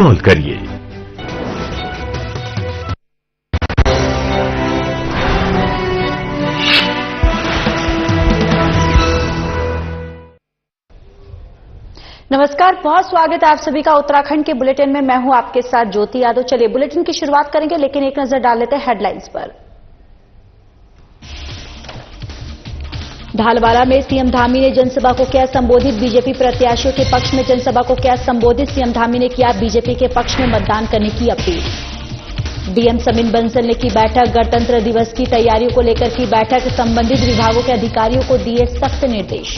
Call करिए। नमस्कार, बहुत स्वागत है आप सभी का उत्तराखंड के बुलेटिन में। मैं हूं आपके साथ ज्योति यादव। चलिए बुलेटिन की शुरुआत करेंगे, लेकिन एक नजर डाल लेते हैं हेडलाइंस पर। ढालवाला में सीएम धामी ने जनसभा को किया संबोधित। बीजेपी प्रत्याशियों के पक्ष में जनसभा को किया संबोधित। सीएम धामी ने किया बीजेपी के पक्ष में मतदान करने की अपील। डीएम समिन बंसल ने की बैठक। गणतंत्र दिवस की तैयारियों को लेकर की बैठक। संबंधित विभागों के अधिकारियों को दिए सख्त निर्देश।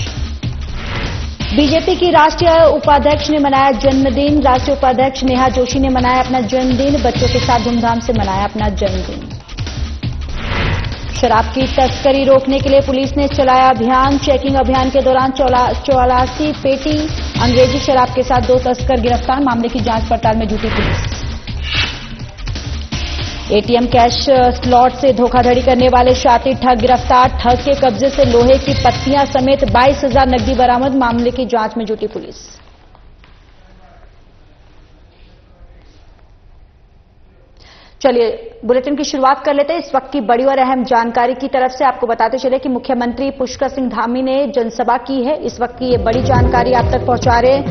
बीजेपी की राष्ट्रीय उपाध्यक्ष ने मनाया जन्मदिन। राष्ट्रीय उपाध्यक्ष नेहा जोशी ने मनाया अपना जन्मदिन। बच्चों के साथ धूमधाम से मनाया अपना जन्मदिन। शराब की तस्करी रोकने के लिए पुलिस ने चलाया अभियान। चेकिंग अभियान के दौरान 84 पेटी अंग्रेजी शराब के साथ 2 तस्कर गिरफ्तार। मामले की जांच पड़ताल में जुटी पुलिस। एटीएम कैश स्लॉट से धोखाधड़ी करने वाले शातिर ठग गिरफ्तार। ठग के कब्जे से लोहे की पत्तियां समेत 22,000 नकदी बरामद। मामले की जांच में जुटी पुलिस। चलिए बुलेटिन की शुरुआत कर लेते हैं। इस वक्त की बड़ी और अहम जानकारी की तरफ से आपको बताते चले कि मुख्यमंत्री पुष्कर सिंह धामी ने जनसभा की है। इस वक्त की ये बड़ी जानकारी आप तक पहुंचा रहे हैं।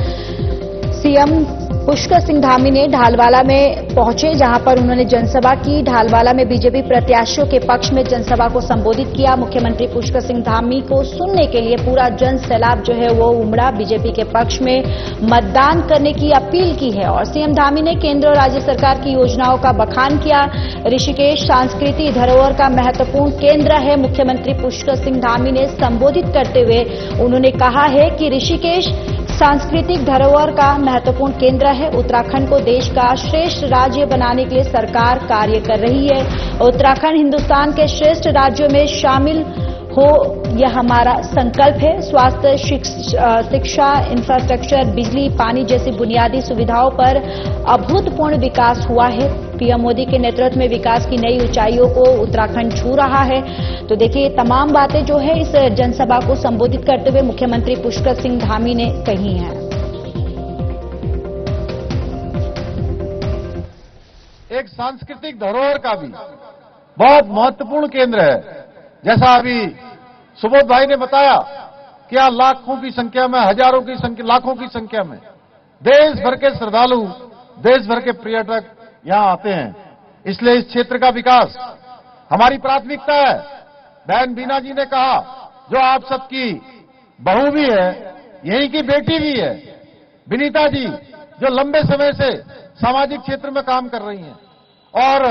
सीएम पुष्कर सिंह धामी ने ढालवाला में पहुंचे, जहां पर उन्होंने जनसभा की। ढालवाला में बीजेपी प्रत्याशियों के पक्ष में जनसभा को संबोधित किया। मुख्यमंत्री पुष्कर सिंह धामी को सुनने के लिए पूरा जन सैलाब जो है वो उमड़ा। बीजेपी के पक्ष में मतदान करने की अपील की है। और सीएम धामी ने केंद्र और राज्य सरकार की योजनाओं का बखान किया। ऋषिकेश सांस्कृतिक धरोहर का महत्वपूर्ण केंद्र है। मुख्यमंत्री पुष्कर सिंह धामी ने संबोधित करते हुए उन्होंने कहा है कि ऋषिकेश सांस्कृतिक धरोहर का महत्वपूर्ण केंद्र है। उत्तराखंड को देश का श्रेष्ठ राज्य बनाने के लिए सरकार कार्य कर रही है। उत्तराखंड हिंदुस्तान के श्रेष्ठ राज्यों में शामिल हो, यह हमारा संकल्प है। स्वास्थ्य, शिक्षा, इंफ्रास्ट्रक्चर, बिजली, पानी जैसी बुनियादी सुविधाओं पर अभूतपूर्व विकास हुआ है। पीएम मोदी के नेतृत्व में विकास की नई ऊंचाइयों को उत्तराखंड छू रहा है। तो देखिए तमाम बातें जो है इस जनसभा को संबोधित करते हुए मुख्यमंत्री पुष्कर सिंह धामी ने कही हैं। एक सांस्कृतिक धरोहर का भी बहुत महत्वपूर्ण केंद्र है। जैसा अभी सुबोध भाई ने बताया कि यहाँ लाखों की संख्या में, हजारों की संख्या, लाखों की संख्या में देश भर के श्रद्धालु, देश भर के पर्यटक यहां आते हैं। इसलिए इस क्षेत्र का विकास हमारी प्राथमिकता है। बहन बीना जी ने कहा, जो आप सबकी बहू भी है, यहीं की बेटी भी है, विनीता जी, जो लंबे समय से सामाजिक क्षेत्र में काम कर रही हैं। और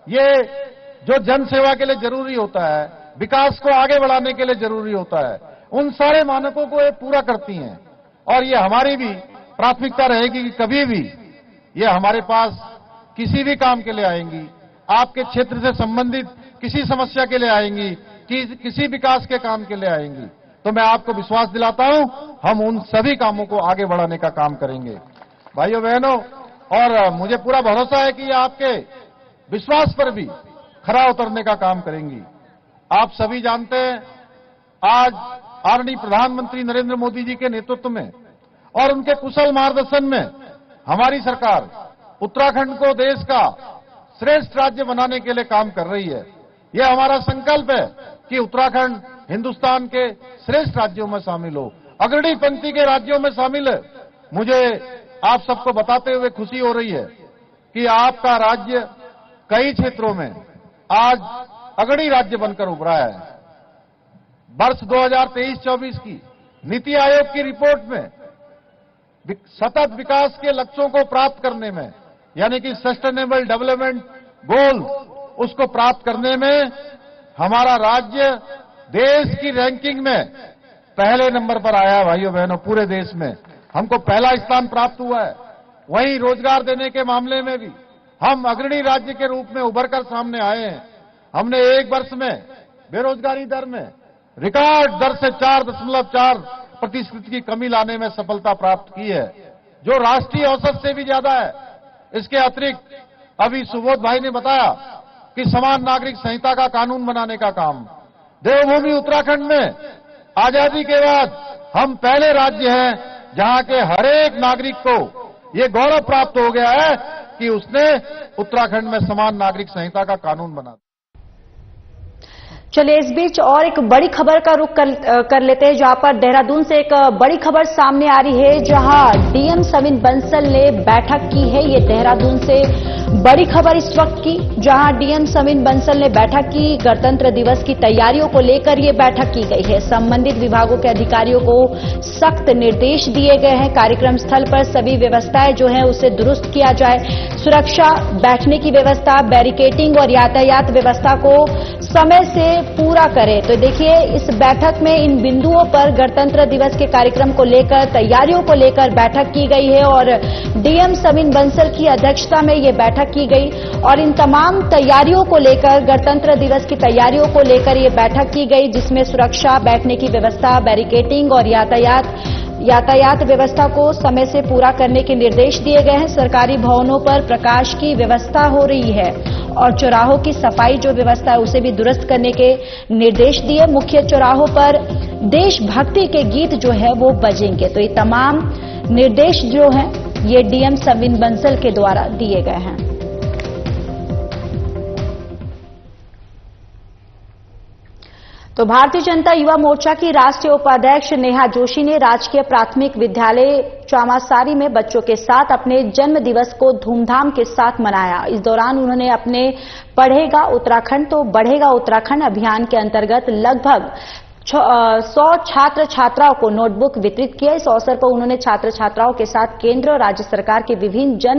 ये जो जन सेवा के लिए जरूरी होता है, विकास को आगे बढ़ाने के लिए जरूरी होता है, उन सारे मानकों को ये पूरा करती हैं। और ये हमारी भी प्राथमिकता रहेगी कि कभी भी ये हमारे पास किसी भी काम के लिए आएंगी, आपके क्षेत्र से संबंधित किसी समस्या के लिए आएंगी, किसी विकास के काम के लिए आएंगी, तो मैं आपको विश्वास दिलाता हूं हम उन सभी कामों को आगे बढ़ाने का काम करेंगे। भाइयों बहनों, और मुझे पूरा भरोसा है कि ये आपके विश्वास पर भी खरा उतरने का काम करेंगी। आप सभी जानते हैं, आज आदरणीय प्रधानमंत्री नरेंद्र मोदी जी के नेतृत्व में और उनके कुशल मार्गदर्शन में हमारी सरकार उत्तराखंड को देश का श्रेष्ठ राज्य बनाने के लिए काम कर रही है। यह हमारा संकल्प है कि उत्तराखंड हिंदुस्तान के श्रेष्ठ राज्यों में शामिल हो, अग्रणी पंक्ति के राज्यों में शामिल है। मुझे आप सबको बताते हुए खुशी हो रही है कि आपका राज्य कई क्षेत्रों में आज अग्रणी राज्य बनकर उभरा है। वर्ष 2023-24 की नीति आयोग की रिपोर्ट में सतत विकास के लक्ष्यों को प्राप्त करने में, यानी कि सस्टेनेबल डेवलपमेंट गोल, उसको प्राप्त करने में हमारा राज्य देश की रैंकिंग में पहले नंबर पर आया है। भाइयों बहनों, पूरे देश में हमको पहला स्थान प्राप्त हुआ है। वहीं रोजगार देने के मामले में भी हम अग्रणी राज्य के रूप में उभरकर सामने आए हैं। हमने एक वर्ष में बेरोजगारी दर में रिकॉर्ड दर से 4.4% की कमी लाने में सफलता प्राप्त की है, जो राष्ट्रीय औसत से भी ज्यादा है। इसके अतिरिक्त अभी सुबोध भाई ने बताया कि समान नागरिक संहिता का कानून बनाने का काम देवभूमि उत्तराखंड में आजादी के बाद हम पहले राज्य हैं जहां के हर एक नागरिक को ये गौरव प्राप्त हो गया है कि उसने उत्तराखंड में समान नागरिक संहिता का कानून बना दिया। चलिए इस बीच और एक बड़ी खबर का रुख कर लेते हैं, जहां पर देहरादून से एक बड़ी खबर सामने आ रही है, जहां डीएम सविन बंसल ने बैठक की है। ये देहरादून से बड़ी खबर इस वक्त की, जहां डीएम सविन बंसल ने बैठक की। गणतंत्र दिवस की तैयारियों को लेकर ये बैठक की गई है। संबंधित विभागों के अधिकारियों को सख्त निर्देश दिए गए हैं। कार्यक्रम स्थल पर सभी व्यवस्थाएं जो है उसे दुरुस्त किया जाए। सुरक्षा, बैठने की व्यवस्था, बैरिकेडिंग और यातायात व्यवस्था को समय से पूरा करें। तो देखिए इस बैठक में इन बिंदुओं पर गणतंत्र दिवस के कार्यक्रम को लेकर, तैयारियों को लेकर बैठक की गई है और डीएम सविन बंसल की अध्यक्षता में ये बैठक की गई और इन तमाम तैयारियों को लेकर, गणतंत्र दिवस की तैयारियों को लेकर ये बैठक की गई, जिसमें सुरक्षा, बैठने की व्यवस्था, बैरिकेडिंग और यातायात व्यवस्था को समय से पूरा करने के निर्देश दिए गए हैं। सरकारी भवनों पर प्रकाश की व्यवस्था हो रही है और चौराहों की सफाई जो व्यवस्था है उसे भी दुरुस्त करने के निर्देश दिए। मुख्य चौराहों पर देशभक्ति के गीत जो है वो बजेंगे। तो ये तमाम निर्देश जो हैं ये डीएम सविन बंसल के द्वारा दिए गए हैं। तो भारतीय जनता युवा मोर्चा की राष्ट्रीय उपाध्यक्ष नेहा जोशी ने राजकीय प्राथमिक विद्यालय चामासारी में बच्चों के साथ अपने जन्म दिवस को धूमधाम के साथ मनाया। इस दौरान उन्होंने अपने पढ़ेगा उत्तराखंड तो बढ़ेगा उत्तराखंड अभियान के अंतर्गत लगभग 100 छात्र छात्राओं को नोटबुक वितरित किया। इस अवसर पर उन्होंने छात्र छात्राओं के साथ केंद्र और राज्य सरकार की विभिन्न जन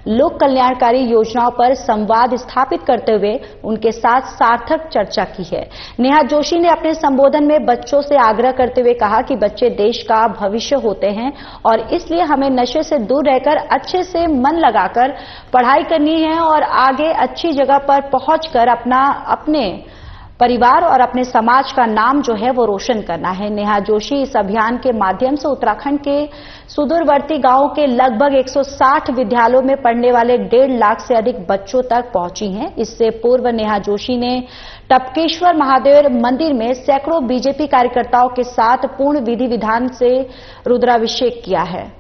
लोक कल्याणकारी योजनाओं पर संवाद स्थापित करते हुए उनके साथ सार्थक चर्चा की है। नेहा जोशी ने अपने संबोधन में बच्चों से आग्रह करते हुए कहा कि बच्चे देश का भविष्य होते हैं और इसलिए हमें नशे से दूर रहकर अच्छे से मन लगाकर पढ़ाई करनी है और आगे अच्छी जगह पर पहुंचकर अपने परिवार और अपने समाज का नाम जो है वो रोशन करना है। नेहा जोशी इस अभियान के माध्यम से उत्तराखंड के सुदूरवर्ती गांवों के लगभग 160 विद्यालयों में पढ़ने वाले 1.5 लाख से अधिक बच्चों तक पहुंची हैं। इससे पूर्व नेहा जोशी ने टपकेश्वर महादेव मंदिर में सैकड़ों बीजेपी कार्यकर्ताओं के साथ पूर्ण विधि विधान से रुद्राभिषेक किया है।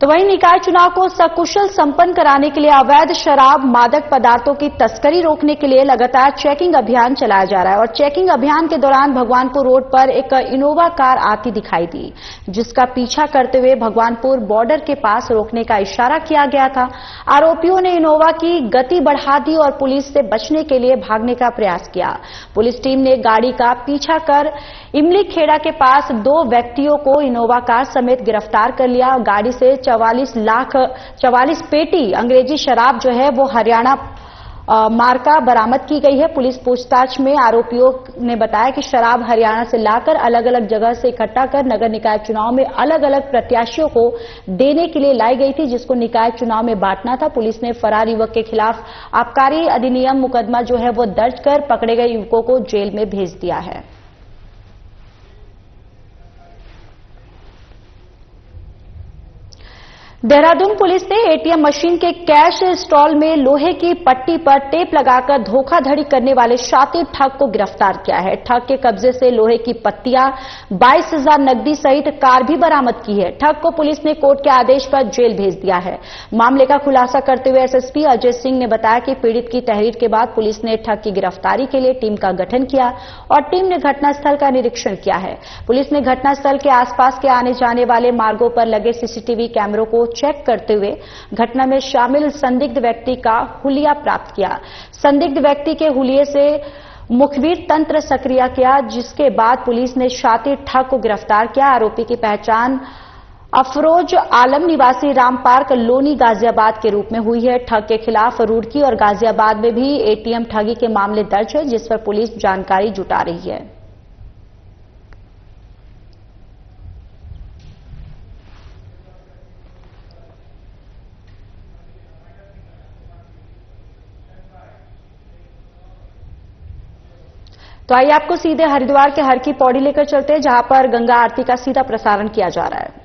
तो वहीं निकाय चुनाव को सकुशल संपन्न कराने के लिए अवैध शराब, मादक पदार्थों की तस्करी रोकने के लिए लगातार चेकिंग अभियान चलाया जा रहा है और चेकिंग अभियान के दौरान भगवानपुर रोड पर एक इनोवा कार आती दिखाई दी, जिसका पीछा करते हुए भगवानपुर बॉर्डर के पास रोकने का इशारा किया गया था। आरोपियों ने इनोवा की गति बढ़ा दी और पुलिस से बचने के लिए भागने का प्रयास किया। पुलिस टीम ने गाड़ी का पीछा कर इमली खेड़ा के पास 2 व्यक्तियों को इनोवा कार समेत गिरफ्तार कर लिया। गाड़ी से 44 पेटी अंग्रेजी शराब जो है वो हरियाणा मार्का बरामद की गई है। पुलिस पूछताछ में आरोपियों ने बताया कि शराब हरियाणा से लाकर अलग अलग जगह से इकट्ठा कर नगर निकाय चुनाव में अलग अलग प्रत्याशियों को देने के लिए लाई गई थी, जिसको निकाय चुनाव में बांटना था। पुलिस ने फरार युवक के खिलाफ आबकारी अधिनियम मुकदमा जो है वो दर्ज कर पकड़े गए युवकों को जेल में भेज दिया है। देहरादून पुलिस ने एटीएम मशीन के कैश स्टॉल में लोहे की पट्टी पर टेप लगाकर धोखाधड़ी करने वाले शातिर ठग को गिरफ्तार किया है। ठग के कब्जे से लोहे की पत्तियां, 22,000 नकदी सहित कार भी बरामद की है। ठग को पुलिस ने कोर्ट के आदेश पर जेल भेज दिया है। मामले का खुलासा करते हुए एसएसपी अजय सिंह ने बताया कि पीड़ित की तहरीर के बाद पुलिस ने ठग की गिरफ्तारी के लिए टीम का गठन किया और टीम ने घटनास्थल का निरीक्षण किया है। पुलिस ने घटनास्थल के आसपास के आने जाने वाले मार्गों पर लगे सीसीटीवी कैमरों को चेक करते हुए घटना में शामिल संदिग्ध व्यक्ति का हुलिया प्राप्त किया। संदिग्ध व्यक्ति के हुलिये से मुखबिर तंत्र सक्रिय किया, जिसके बाद पुलिस ने शातिर ठग को गिरफ्तार किया। आरोपी की पहचान अफरोज आलम निवासी राम पार्क लोनी गाजियाबाद के रूप में हुई है। ठग के खिलाफ रुड़की और गाजियाबाद में भी एटीएम ठगी के मामले दर्ज है, जिस पर पुलिस जानकारी जुटा रही है। तो आइए आपको सीधे हरिद्वार के हर की पौड़ी लेकर चलते हैं, जहां पर गंगा आरती का सीधा प्रसारण किया जा रहा है।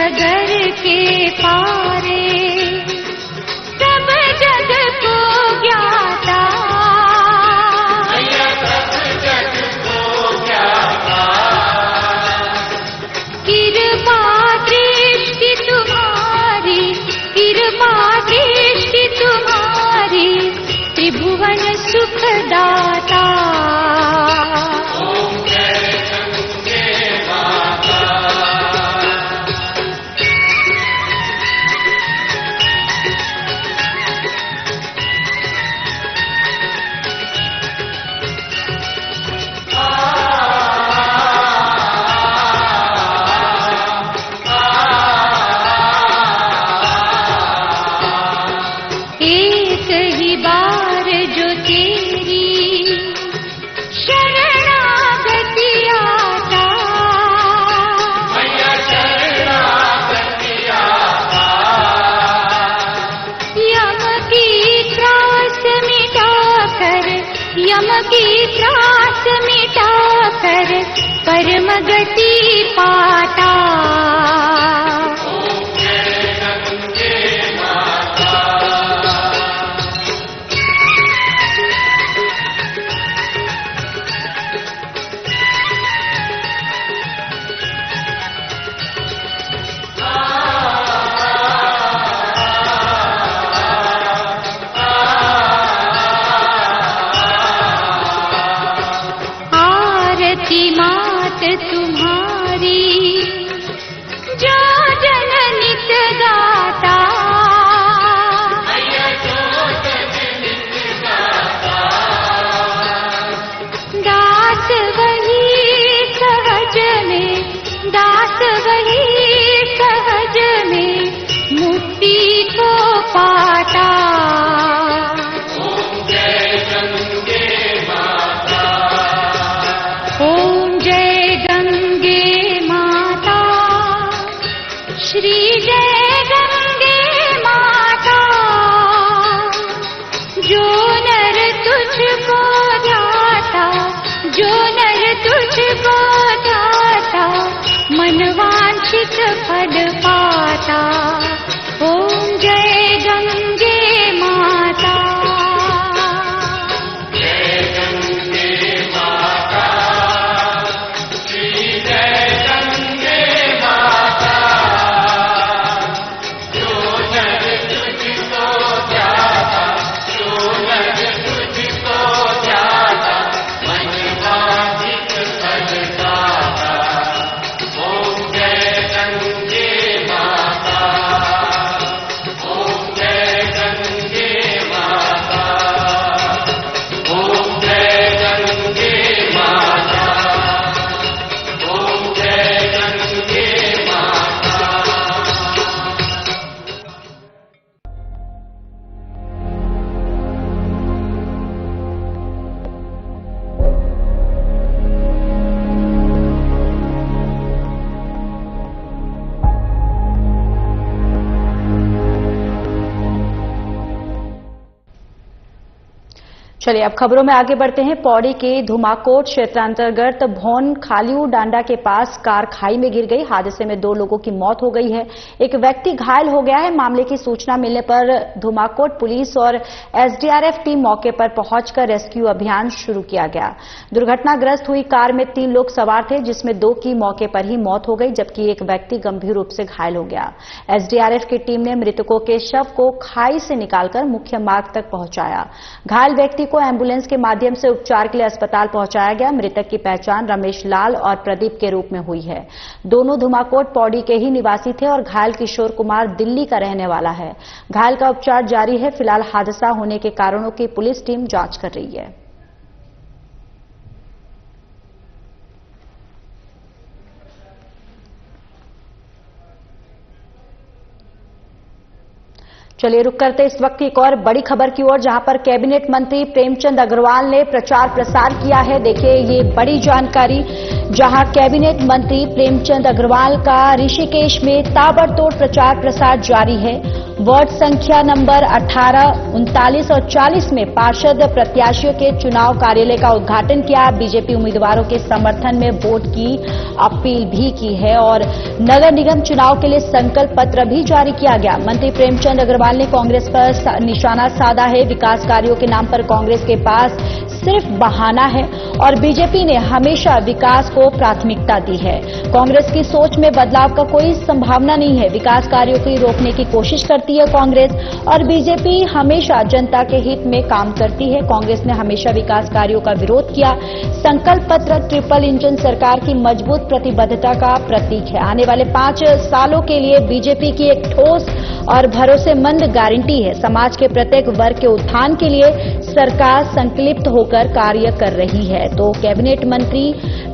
डगर के पारे सब जग को ज्ञाता, सब जग को ज्ञाता, कृपा दृष्टि तुम्हारी, कृपा दृष्टि तुम्हारी, त्रिभुवन सुखदाता। एक ही बार जो तेरी शरणागति आता, शरणागति आता, यम की त्रास मिटाकर, यम की त्रास मिटाकर परम गति पाता। आरती मात तुम्हारी जो जन नित गाता, दास वही सहज में, दास वही सहज में मुक्ति को पाता। ओम जय गंगे माता, ओम जय गंगे माता, श्री जय गंगे माता। जो नर तुझको ध्याता, जो नर तुझको ध्याता, मन वांछित फल पाता। ओम जय गंगे माता, जय गंगे माता, श्री जय गंगे माता। जो नर तुझको ध्याता, जो नर तुझको ध्याता, मन वांछित फल पाता। ओम जय गंगे माता, ओम जय गंगे माता, ओम जय गंगे माता, ओम जय गंगे माता। चलिए अब खबरों में आगे बढ़ते हैं। पौड़ी के धुमाकोट क्षेत्रांतर्गत भौन खालियू डांडा के पास कार खाई में गिर गई। हादसे में 2 लोगों की मौत हो गई है, एक व्यक्ति घायल हो गया है। मामले की सूचना मिलने पर धुमाकोट पुलिस और एसडीआरएफ टीम मौके पर पहुंचकर रेस्क्यू अभियान शुरू किया गया। दुर्घटनाग्रस्त हुई कार में 3 लोग सवार थे, जिसमें 2 की मौके पर ही मौत हो गई, जबकि एक व्यक्ति गंभीर रूप से घायल हो गया। एसडीआरएफ की टीम ने मृतकों के शव को खाई से निकालकर मुख्य मार्ग तक पहुंचाया। घायल व्यक्ति को एम्बुलेंस के माध्यम से उपचार के लिए अस्पताल पहुंचाया गया। मृतक की पहचान रमेश लाल और प्रदीप के रूप में हुई है। दोनों धुमाकोट पौड़ी के ही निवासी थे और घायल किशोर कुमार दिल्ली का रहने वाला है। घायल का उपचार जारी है। फिलहाल हादसा होने के कारणों की पुलिस टीम जांच कर रही है। चलिए रुक करते इस वक्त की एक और बड़ी खबर की ओर, जहां पर कैबिनेट मंत्री प्रेमचंद अग्रवाल ने प्रचार प्रसार किया है। देखिए ये बड़ी जानकारी, जहां कैबिनेट मंत्री प्रेमचंद अग्रवाल का ऋषिकेश में ताबड़तोड़ प्रचार प्रसार जारी है। वार्ड संख्या नंबर 18, 39 और 40 में पार्षद प्रत्याशियों के चुनाव कार्यालय का उद्घाटन किया। बीजेपी उम्मीदवारों के समर्थन में वोट की अपील भी की है और नगर निगम चुनाव के लिए संकल्प पत्र भी जारी किया गया। मंत्री प्रेमचंद अग्रवाल ने कांग्रेस पर निशाना साधा है। विकास कार्यों के नाम पर कांग्रेस के पास सिर्फ बहाना है और बीजेपी ने हमेशा विकास को प्राथमिकता दी है। कांग्रेस की सोच में बदलाव का कोई संभावना नहीं है। विकास कार्यों को रोकने की कोशिश करती है कांग्रेस और बीजेपी हमेशा जनता के हित में काम करती है। कांग्रेस ने हमेशा विकास कार्यों का विरोध किया। संकल्प पत्र ट्रिपल इंजन सरकार की मजबूत प्रतिबद्धता का प्रतीक है। आने वाले 5 सालों के लिए बीजेपी की एक ठोस और भरोसेमंद गारंटी है। समाज के प्रत्येक वर्ग के उत्थान के लिए सरकार संकल्पित होकर कार्य कर रही है। तो कैबिनेट मंत्री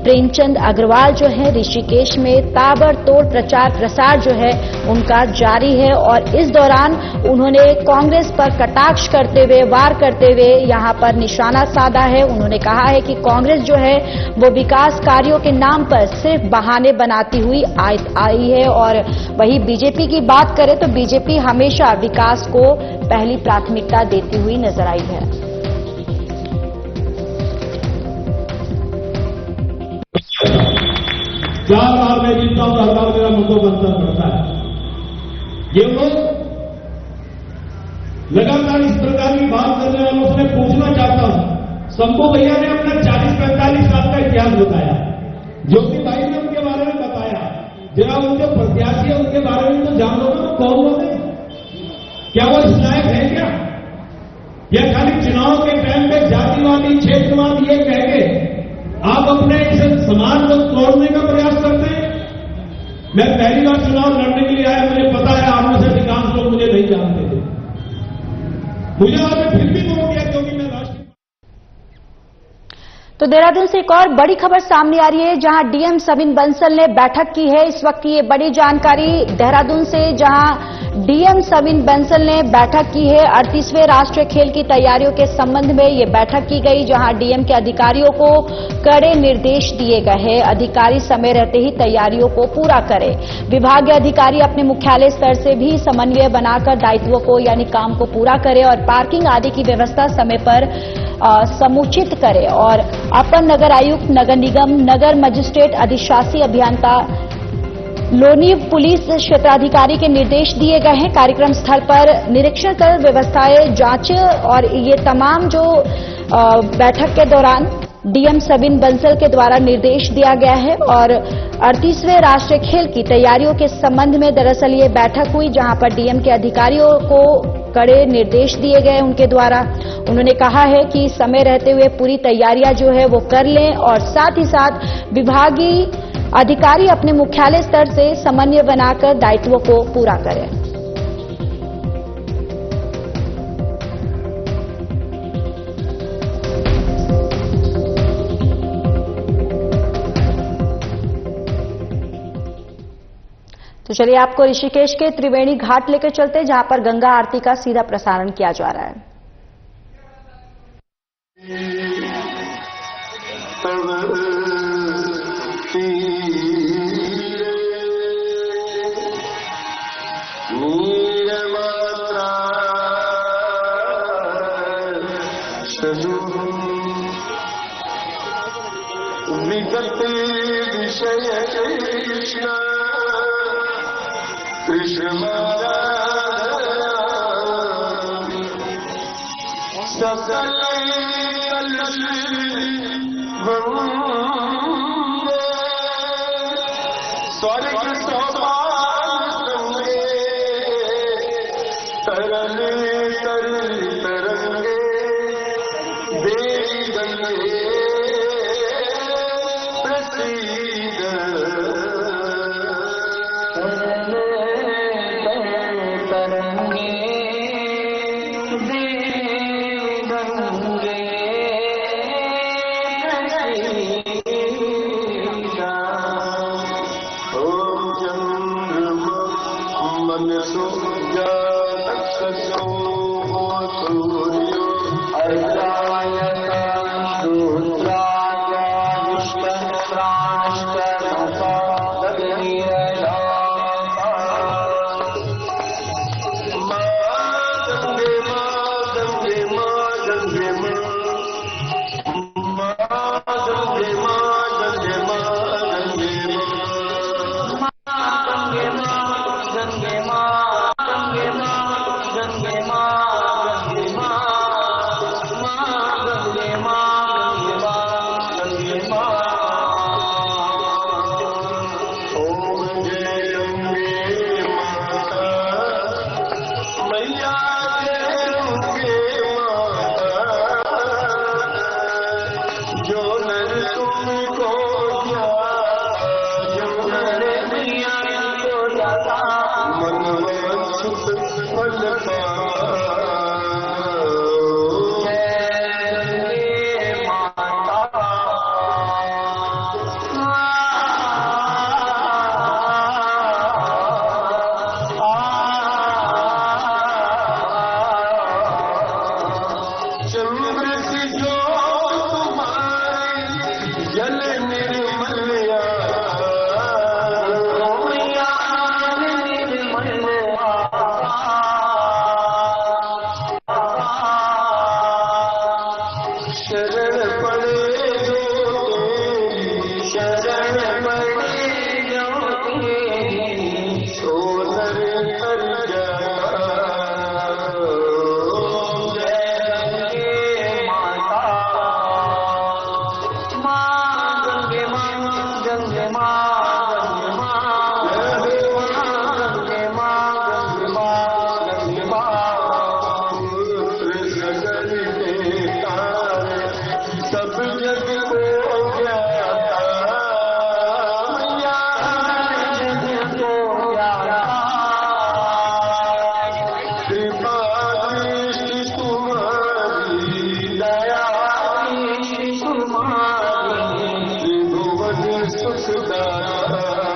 प्रेमचंद अग्रवाल जो है ऋषिकेश में ताबड़तोड़ प्रचार प्रसार जो है उनका जारी है और इस दौरान उन्होंने कांग्रेस पर कटाक्ष करते हुए, वार करते हुए यहां पर निशाना साधा है। उन्होंने कहा है कि कांग्रेस जो है वो विकास कार्यों के नाम पर सिर्फ बहाने बनाती हुई आई है और वही बीजेपी की बात करें तो बीजेपी हमेशा विकास को पहली प्राथमिकता देती हुई नजर आई है। चार बार मैं जीतता हूं, हर बार मेरा मतों का अंतर बढ़ता है। ये लोग लगातार इस प्रकार की बात करने वालों से पूछना चाहता हूं। शंभू भैया ने अपना 40-45 साल का इतिहास बताया, ज्योति भाई ने उनके बारे में बताया। जरा उनके प्रत्याशी है उनके बारे में तो जान लो ना, कौन लोग हैं, क्या वो इस लायक है क्या? या खाली चुनाव के टाइम पे जातिवादी क्षेत्रवाद ये कह के आप अपने इस समाज को तोड़ने का प्रयास करते हैं। मैं पहली बार चुनाव लड़ने के लिए आया, मुझे पता है आप में से अधिकांश लोग मुझे नहीं जानते थे। मुझे आपने फिर भी वोट दिया क्योंकि मैं राष्ट्रीय। तो देहरादून से एक और बड़ी खबर सामने आ रही है जहां डीएम सविन बंसल ने बैठक की है। इस वक्त की ये बड़ी जानकारी देहरादून से, जहां डीएम सविन बंसल ने बैठक की है। 38वें राष्ट्रीय खेल की तैयारियों के संबंध में ये बैठक की गई, जहां डीएम के अधिकारियों को कड़े निर्देश दिए गए हैं। अधिकारी समय रहते ही तैयारियों को पूरा करें। विभागीय अधिकारी अपने मुख्यालय स्तर से भी समन्वय बनाकर दायित्वों को यानी काम को पूरा करें और पार्किंग आदि की व्यवस्था समय पर समुचित करें। और अपर नगर आयुक्त, नगर निगम, नगर मजिस्ट्रेट, अधिशासी अभियंता, लोनी पुलिस क्षेत्राधिकारी के निर्देश दिए गए हैं। कार्यक्रम स्थल पर निरीक्षण कर व्यवस्थाएं जांच और ये तमाम जो बैठक के दौरान डीएम सविन बंसल के द्वारा निर्देश दिया गया है। और 38वें राष्ट्रीय खेल की तैयारियों के संबंध में दरअसल ये बैठक हुई, जहां पर डीएम के अधिकारियों को कड़े निर्देश दिए गए उनके द्वारा। उन्होंने कहा है कि समय रहते हुए पूरी तैयारियां जो है वो कर लें और साथ ही साथ विभागीय अधिकारी अपने मुख्यालय स्तर से समन्वय बनाकर दायित्वों को पूरा करें। तो चलिए आपको ऋषिकेश के त्रिवेणी घाट लेकर चलते हैं, जहां पर गंगा आरती का सीधा प्रसारण किया जा रहा है। कृष्ण सकल स्वर्ग सोपांगे तरंगे देवी गंगे प्रसीद गंगे माँ गंगे माँ गंगे माँ गंगे माँ गंगे माँ गंगे माँ ओम जय गंगे माता मैया जय गंगे माता जो नर तुमको जो नर मैया को जाता मनवांछित फल जल निर्मलया शरण पड़े जो शरण पड़े जो सोनर कर सब जग को ज्ञाता मैया जग को ज्ञाता कृपा दृष्टि तुम्हारी दया दृष्टि तुम्हारी त्रिभुवन सुखदाता है